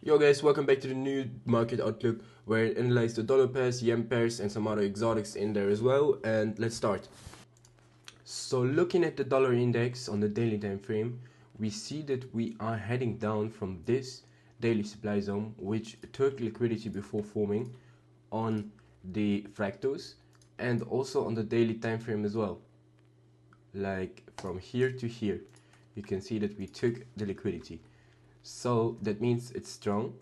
Yo guys, welcome back to the new market outlook where I analyze the dollar pairs, yen pairs and some other exotics in there as well. And let's start. So looking at the dollar index on the daily time frame, we see that we are heading down from this daily supply zone, which took liquidity before forming on the fractals and also on the daily time frame as well. Like from here to here, you can see that we took the liquidity. So that means it's strong.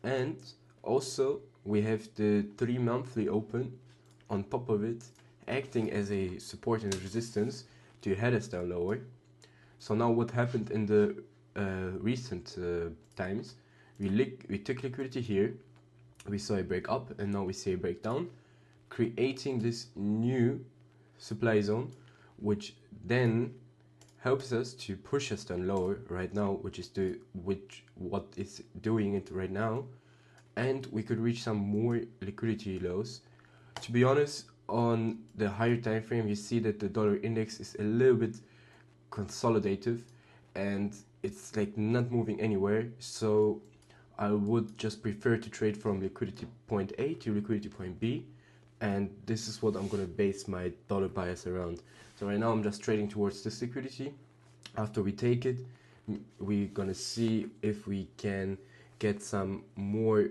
And also we have the 3 monthly open on top of it, acting as a support and resistance to head us down lower. So now what happened in the recent times, we took liquidity here, we saw a break up, and now we see a breakdown, creating this new supply zone, which then helps us to push us down lower right now, what is doing it right now, and we could reach some more liquidity lows. To be honest, on the higher time frame, you see that the dollar index is a little bit consolidative and it's like not moving anywhere, so I would just prefer to trade from liquidity point A to liquidity point B, and this is what I'm gonna base my dollar bias around. So right now I'm just trading towards this liquidity. After we take it, we're gonna see if we can get some more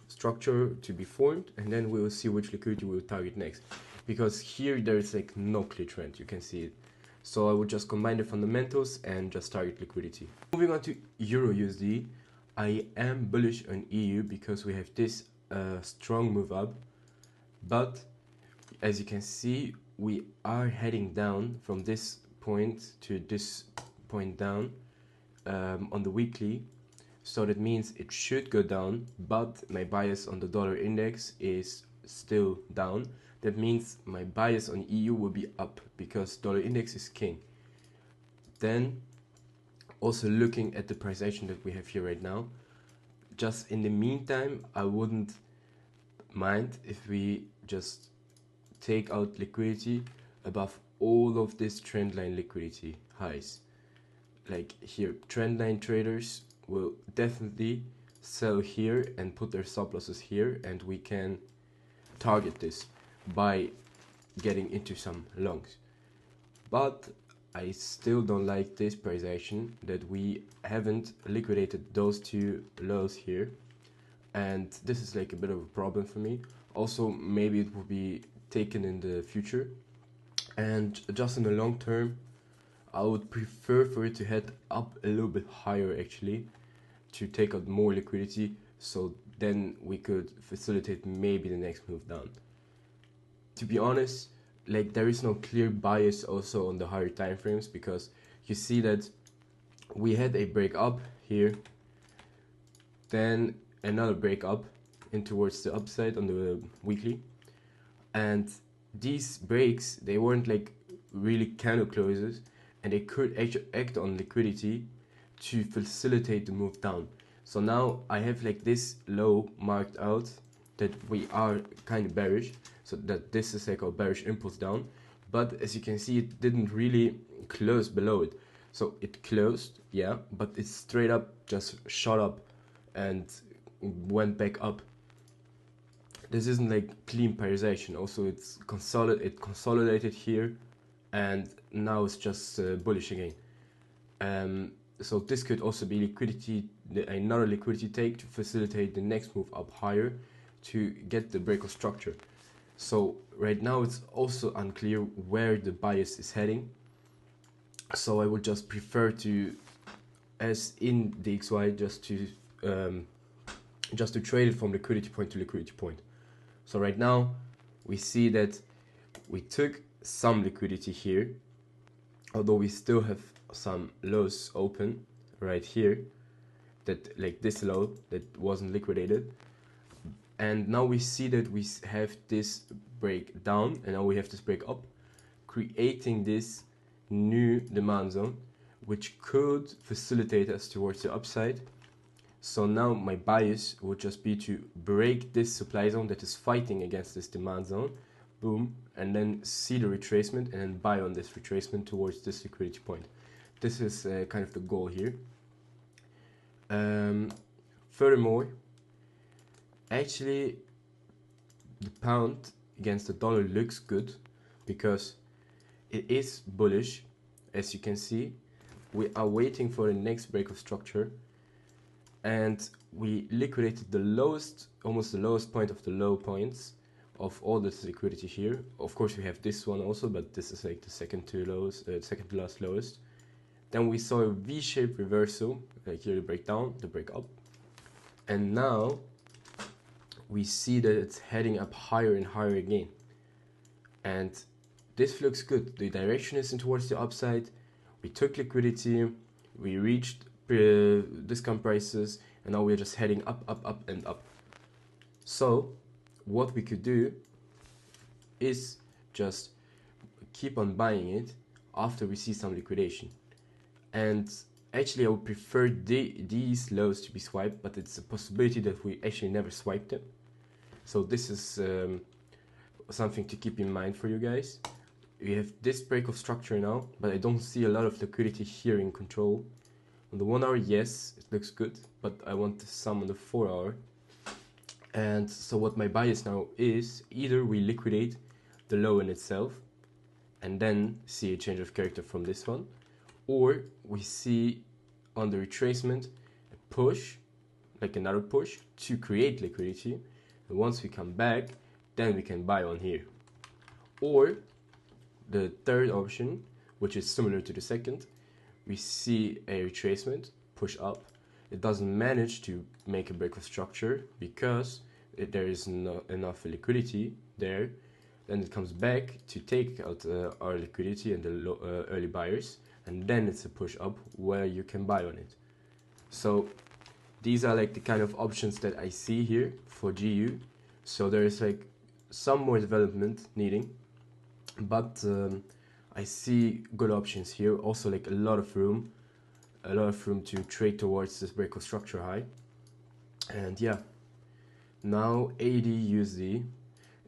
structure to be formed, and then we will see which liquidity we will target next, because here there is like no clear trend, you can see it. So I would just combine the fundamentals and just target liquidity. Moving on to Euro USD, I am bullish on EU because we have this strong move up, but as you can see we are heading down from this point to this point down on the weekly. So that means it should go down, but my bias on the dollar index is still down. That means my bias on EU will be up because dollar index is king. Then also looking at the price action that we have here right now, just in the meantime I wouldn't mind if we just take out liquidity above all of this trendline liquidity highs. Like here, trendline traders will definitely sell here and put their stop losses here, and we can target this by getting into some longs. But I still don't like this price action, that we haven't liquidated those two lows here, and this is like a bit of a problem for me. Also maybe it will be taken in the future, and just in the long term I would prefer for it to head up a little bit higher actually, to take out more liquidity, so then we could facilitate maybe the next move down. To be honest, like there is no clear bias also on the higher time frames, because you see that we had a break up here, then another break up in towards the upside on the weekly, and these breaks, they weren't like really candle closes, and they could act on liquidity to facilitate the move down. So now I have like this low marked out, that we are kind of bearish, so that this is like a bearish impulse down, but as you can see it didn't really close below it. So it closed, yeah, but it straight up just shot up and went back up. This isn't like clean pairization. Also it consolidated here, and now it's just bullish again. So this could also be liquidity, another liquidity take to facilitate the next move up higher to get the break of structure. So right now it's also unclear where the bias is heading, so I would just prefer to, as in the XY, just to trade it from liquidity point to liquidity point. So right now we see that we took some liquidity here, although we still have some lows open right here, that like this low that wasn't liquidated, and now we see that we have this break down, and now we have this break up, creating this new demand zone which could facilitate us towards the upside. So now my bias would just be to break this supply zone that is fighting against this demand zone, boom, and then see the retracement and then buy on this retracement towards this liquidity point. This is kind of the goal here. furthermore, actually the pound against the dollar looks good because it is bullish. As you can see, we are waiting for the next break of structure, and we liquidated the lowest, almost the lowest point of the low points of all this liquidity here. Of course we have this one also, but this is like the second to last lowest. Then we saw a V-shaped reversal, like here the breakdown, the break up, and now we see that it's heading up higher and higher again, and this looks good. The direction is towards the upside. We took liquidity, we reached discount prices, and now we're just heading up, up, up, and up. So what we could do is just keep on buying it after we see some liquidation. And actually I would prefer these lows to be swiped, but it's a possibility that we actually never swipe them. So this is something to keep in mind for you guys. We have this break of structure now, but I don't see a lot of liquidity here in control. On the 1 hour, yes, it looks good, but I want some on the 4 hour. And so what my bias now is, either we liquidate the low in itself and then see a change of character from this one, or we see on the retracement a push, like another push to create liquidity, and once we come back, then we can buy on here. Or the third option, which is similar to the second, we see a retracement, push up, it doesn't manage to make a break of structure because there is not enough liquidity there, then it comes back to take out our liquidity and the early buyers, and then it's a push up where you can buy on it. So these are like the kind of options that I see here for GU. So there is like some more development needing, but I see good options here. Also like a lot of room to trade towards this break of structure high. And yeah, now AD USD,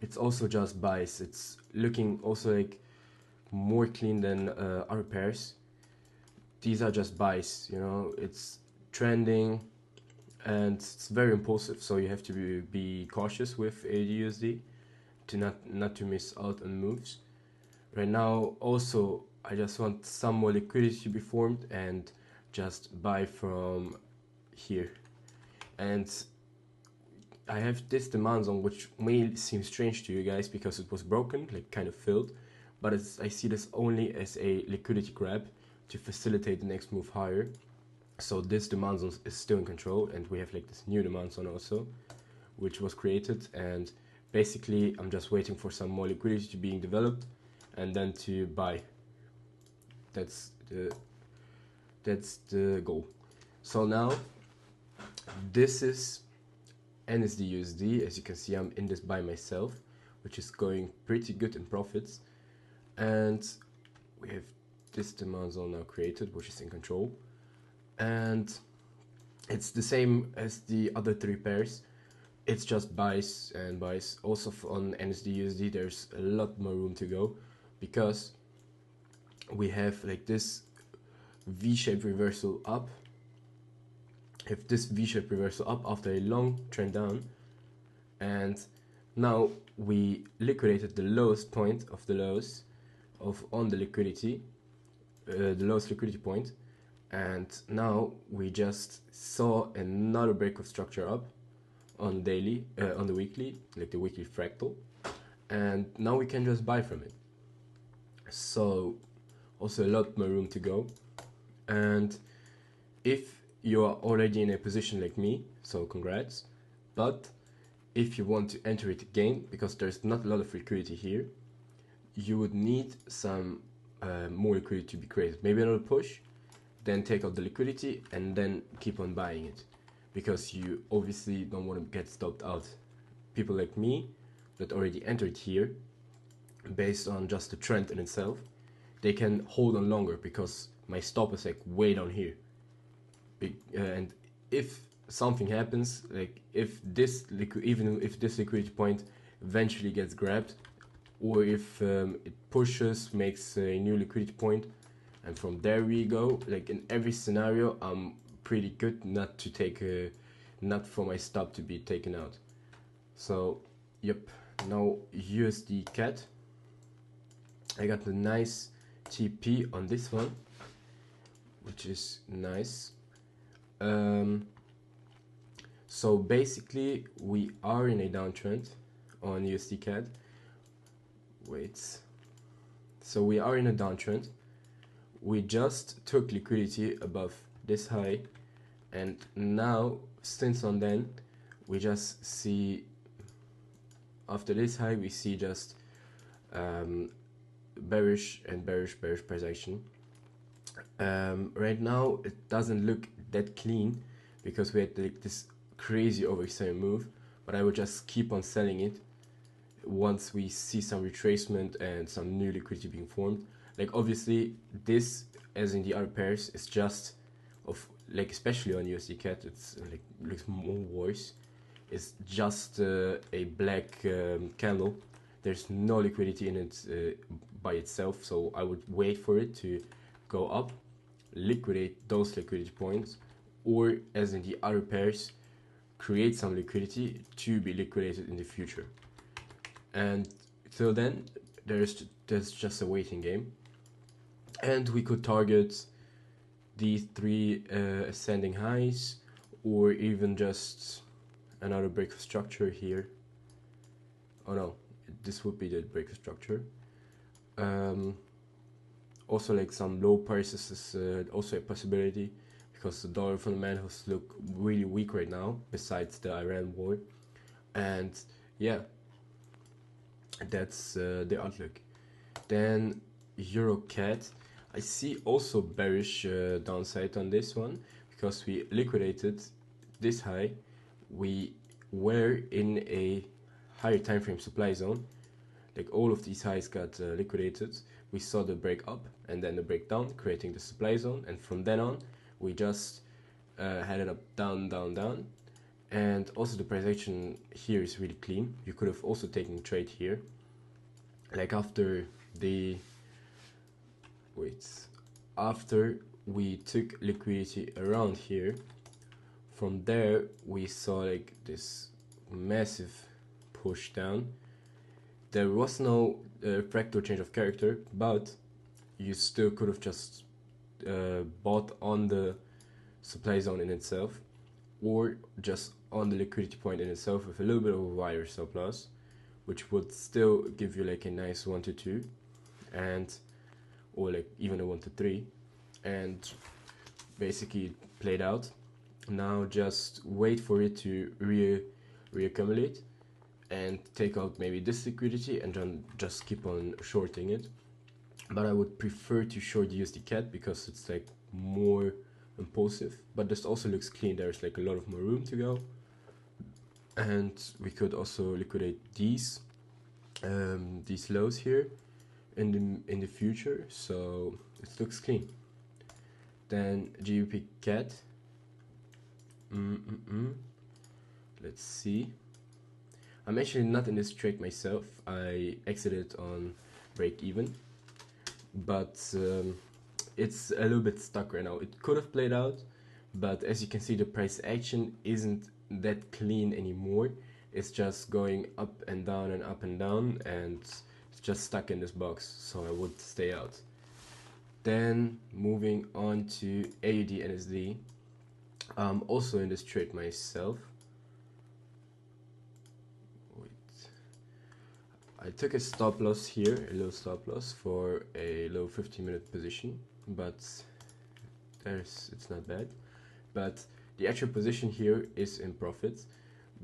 it's also just buys. It's looking also like more clean than other pairs. These are just buys, you know, it's trending and it's very impulsive, so you have to be cautious with AD USD to not to miss out on moves. Right now also I just want some more liquidity to be formed and just buy from here. And I have this demand zone, which may seem strange to you guys because it was broken, like kind of filled, but I see this only as a liquidity grab to facilitate the next move higher. So this demand zone is still in control, and we have like this new demand zone also, which was created, and basically I'm just waiting for some more liquidity to being developed and then to buy. That's the goal. So now this is NSD USD. As you can see, I'm in this by myself, which is going pretty good in profits, and we have this demand zone now created, which is in control, and it's the same as the other three pairs. It's just buys and buys. Also on NSD USD there's a lot more room to go because we have like this V-shaped reversal up. Have this V-shaped reversal up after a long trend down, and now we liquidated the lowest point of the lows on the liquidity, the lowest liquidity point, and now we just saw another break of structure up on daily, on the weekly, like the weekly fractal, and now we can just buy from it. So also a lot more room to go. And if you are already in a position like me, so congrats, but if you want to enter it again, because there's not a lot of liquidity here, you would need some more liquidity to be created. Maybe another push, then take out the liquidity and then keep on buying it, because you obviously don't want to get stopped out. People like me that already entered here based on just the trend in itself, they can hold on longer because my stop is like way down here. And if something happens, like if this even if this liquidity point eventually gets grabbed, or if it pushes, makes a new liquidity point, and from there we go, like in every scenario I'm pretty good not to take not for my stop to be taken out. So yep, now USD CAD, I got a nice TP on this one, which is nice. So basically we are in a downtrend on USD CAD. Wait, so we are in a downtrend. We just took liquidity above this high, and now since on then we just see, after this high we see just bearish and bearish price action. Right now it doesn't look that clean because we had like this crazy overextended move, but I will just keep on selling it once we see some retracement and some new liquidity being formed. Like obviously this, as in the other pairs, is just of like, especially on USD CAD, it's like looks more worse. It's just a black candle. There's no liquidity in it by itself, so I would wait for it to go up, liquidate those liquidity points, or as in the other pairs, create some liquidity to be liquidated in the future. And till then, there's just a waiting game, and we could target these three ascending highs, or even just another break of structure here. Oh no, this would be the break of structure. Also, like some low prices is also a possibility, because the dollar fundamentals look really weak right now, besides the Iran war. And yeah, that's the outlook. Then Euro CAD, I see also bearish downside on this one, because we liquidated this high. We were in a higher time frame supply zone. Like all of these highs got liquidated. We saw the break up and then the breakdown, creating the supply zone, and from then on we just headed up, down, down, down. And also the price action here is really clean. You could have also taken a trade here, like after the after we took liquidity around here. From there we saw like this massive push down. There was no fractal change of character, but you still could have just bought on the supply zone in itself, or just on the liquidity point in itself with a little bit of a wider stop loss, which would still give you like a nice 1 to 2, and or like even a 1 to 3, and basically it played out. Now just wait for it to reaccumulate and take out maybe this liquidity and then just keep on shorting it. But I would prefer to short USD CAD because it's like more impulsive, but this also looks clean. There's like a lot of more room to go, and we could also liquidate these lows here in the future, so it looks clean. Then GBP CAD, let's see. I'm actually not in this trade myself. I exited on break even, but it's a little bit stuck right now. It could have played out, but as you can see, the price action isn't that clean anymore. It's just going up and down and up and down, and it's just stuck in this box, so I would stay out. Then moving on to AUD NSD. I'm also in this trade myself. I took a stop loss here, a low stop loss for a low 15-minute position, but it's not bad. But the actual position here is in profit.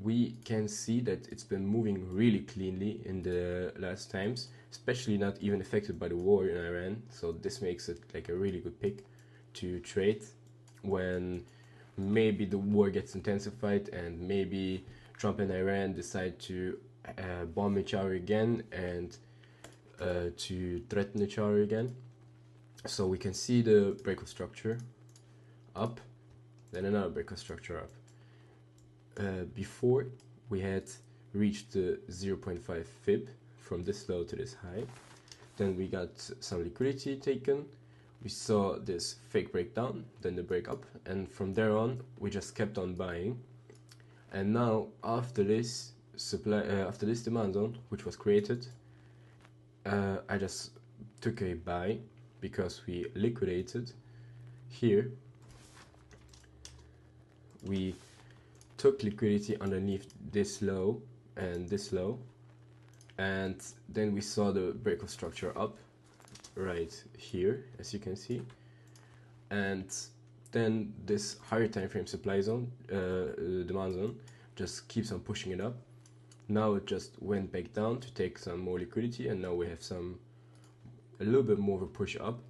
We can see that it's been moving really cleanly in the last times, especially not even affected by the war in Iran. So this makes it like a really good pick to trade when maybe the war gets intensified and maybe Trump and Iran decide to bomb each other again and to threaten each other again. So we can see the break of structure up, then another break of structure up. Before we had reached the 0.5 fib from this low to this high, then we got some liquidity taken. We saw this fake breakdown, then the break up, and from there on we just kept on buying And now after this after this demand zone which was created, I just took a buy because we liquidated here. We took liquidity underneath this low and this low, and then we saw the break of structure up right here, as you can see, and then this higher time frame supply zone, demand zone, just keeps on pushing it up. Now it just went back down to take some more liquidity, and now we have a little bit more of a push up.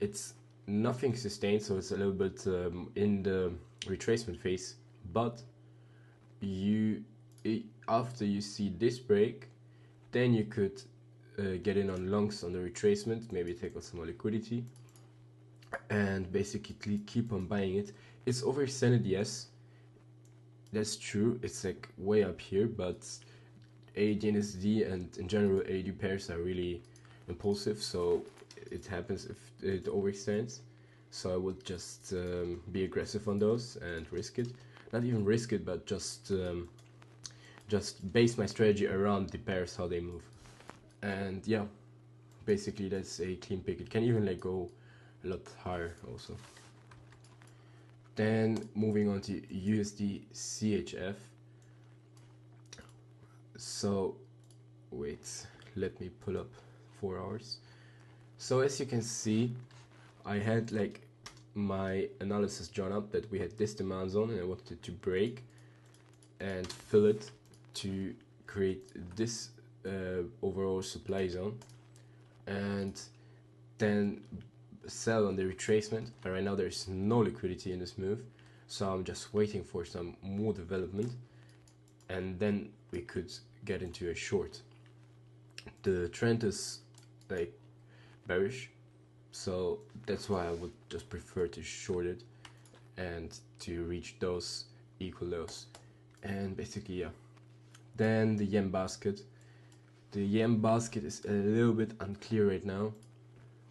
It's nothing sustained, so it's a little bit in the retracement phase, but after you see this break, then you could get in on longs on the retracement, maybe take out some more liquidity, and basically keep on buying it. It's overextended, yes, that's true, it's like way up here, but AUD and USD and in general AUD pairs are really impulsive, so it happens if it overextends. So I would just be aggressive on those and risk it. Not even risk it, but just base my strategy around the pairs, how they move. And yeah, basically that's a clean pick. It can even like go a lot higher also. Then moving on to USD CHF. So wait, let me pull up 4 hours. So as you can see, I had like my analysis drawn up that we had this demand zone and I wanted to break and fill it to create this overall supply zone, and then sell on the retracement. But right now there's no liquidity in this move, so I'm just waiting for some more development, and then we could get into a short. The trend is like bearish, so that's why I would just prefer to short it and to reach those equal lows. And basically, yeah. Then the yen basket. The yen basket is a little bit unclear right now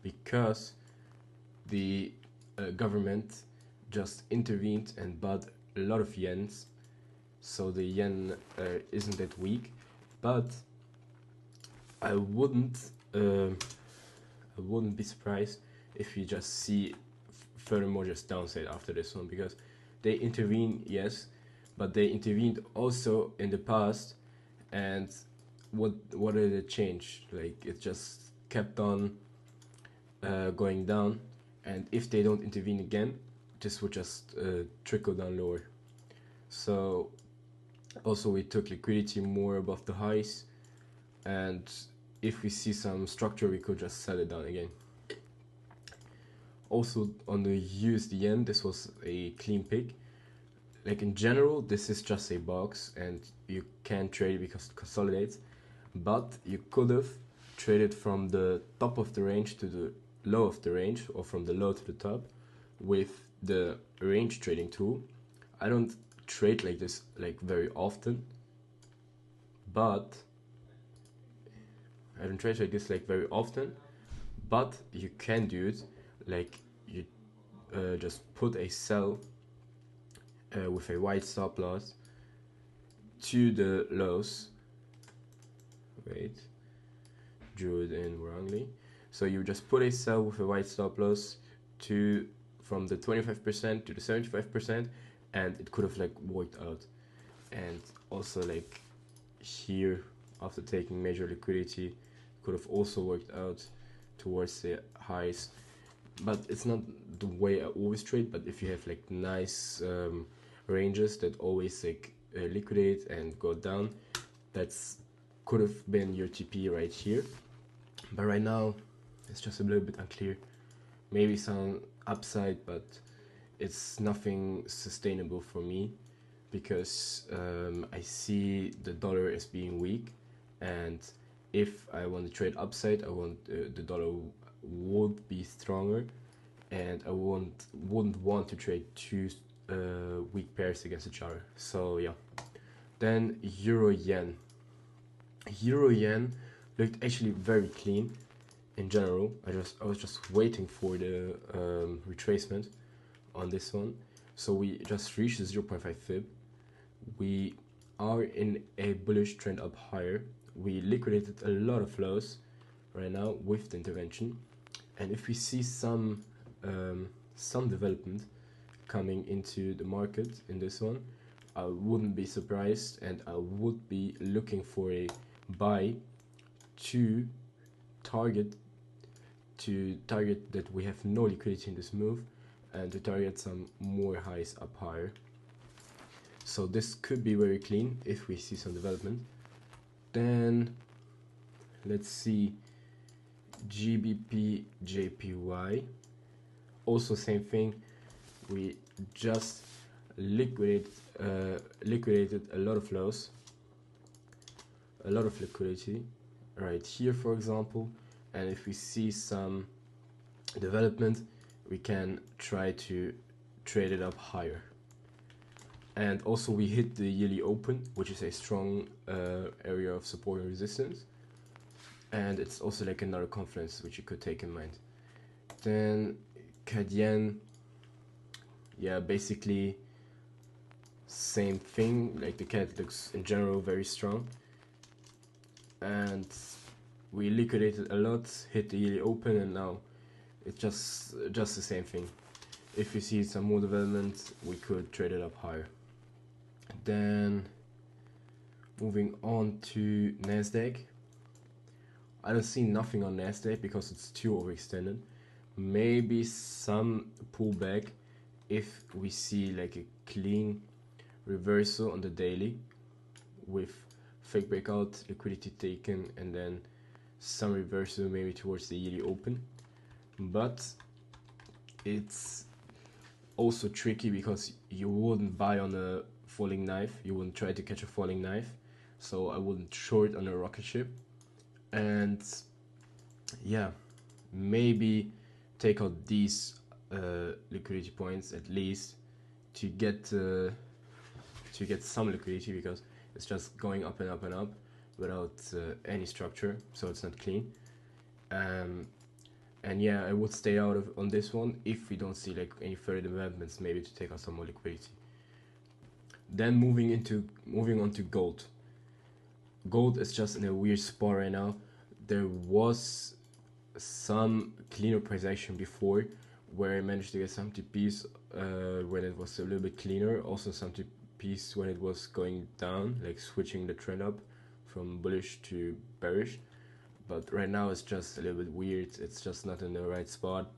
because the government just intervened and bought a lot of yens, so the yen isn't that weak. But I wouldn't be surprised if you just see furthermore just downside after this one, because they intervene, yes, but they intervened also in the past, and what did it change? Like, it just kept on going down, and if they don't intervene again, this would just trickle down lower. So also we took liquidity more above the highs, and if we see some structure we could just sell it down again. Also on the USD yen, this was a clean pick. Like in general, this is just a box and you can't trade it because it consolidates, but you could have traded from the top of the range to the low of the range, or from the low to the top, with the range trading tool. I don't trade like this like very often, but you can do it. Like, you just put a sell with a wide stop loss to the lows. Wait, drew it in wrongly. So you just put a sell with a wide stop loss to from the 25% to the 75%, and it could have like worked out. And also like here, after taking major liquidity, could have also worked out towards the highs. But it's not the way I always trade. But if you have like nice ranges that always like liquidate and go down, that's could have been your TP right here. But right now it's just a little bit unclear. Maybe some upside, but it's nothing sustainable for me, because I see the dollar as being weak, and if I want to trade upside, I want the dollar would be stronger, and I wouldn't want to trade two weak pairs against each other. So yeah. Then Euro Yen. Euro Yen looked actually very clean in general. I was just waiting for the retracement on this one. So we just reached the 0.5 fib. we are in a bullish trend up higher. We liquidated a lot of lows right now with the intervention, and if we see some development coming into the market in this one, I wouldn't be surprised, and I would be looking for a buy to target that we have no liquidity in this move, and to target some more highs up higher. So this could be very clean if we see some development. Then let's see GBP JPY, also same thing. We just liquidated a lot of lows, a lot of liquidity right here, for example, and if we see some development, we can try to trade it up higher. And also we hit the yearly open, which is a strong area of support and resistance, and it's also like another confluence which you could take in mind. Then CAD yen, yeah, basically same thing. Like the CAD looks in general very strong, and we liquidated a lot, hit the yearly open, and now it's just the same thing. If you see some more development, we could trade it up higher. Then moving on to Nasdaq, I don't see nothing on Nasdaq because it's too overextended. Maybe some pullback if we see like a clean reversal on the daily with fake breakout, liquidity taken, and then some reversal maybe towards the yearly open. But it's also tricky because you wouldn't buy on a falling knife, you wouldn't try to catch a falling knife, so I wouldn't short on a rocket ship. And yeah, maybe take out these liquidity points at least to get some liquidity, because it's just going up and up and up without any structure, so it's not clean. And yeah, I would stay out of on this one if we don't see like any further developments, maybe to take out some more liquidity. Then moving on to gold. Gold is just in a weird spot right now. There was some cleaner price action before where I managed to get some TPs when it was a little bit cleaner, also some TPs when it was going down, like switching the trend up from bullish to bearish. But right now it's just a little bit weird, it's just not in the right spot.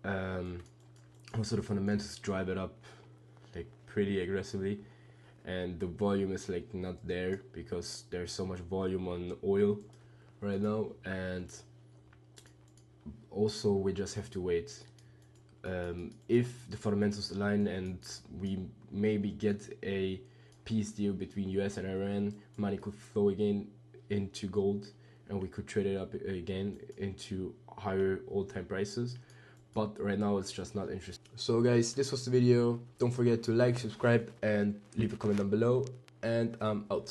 Also the fundamentals drive it up like pretty aggressively, and the volume is like not there because there's so much volume on oil right now. And also we just have to wait. If the fundamentals align and we maybe get a peace deal between US and Iran, money could flow again into gold, and we could trade it up again into higher all-time prices. But right now it's just not interesting. So guys, this was the video. Don't forget to like, subscribe, and leave a comment down below, and I'm out.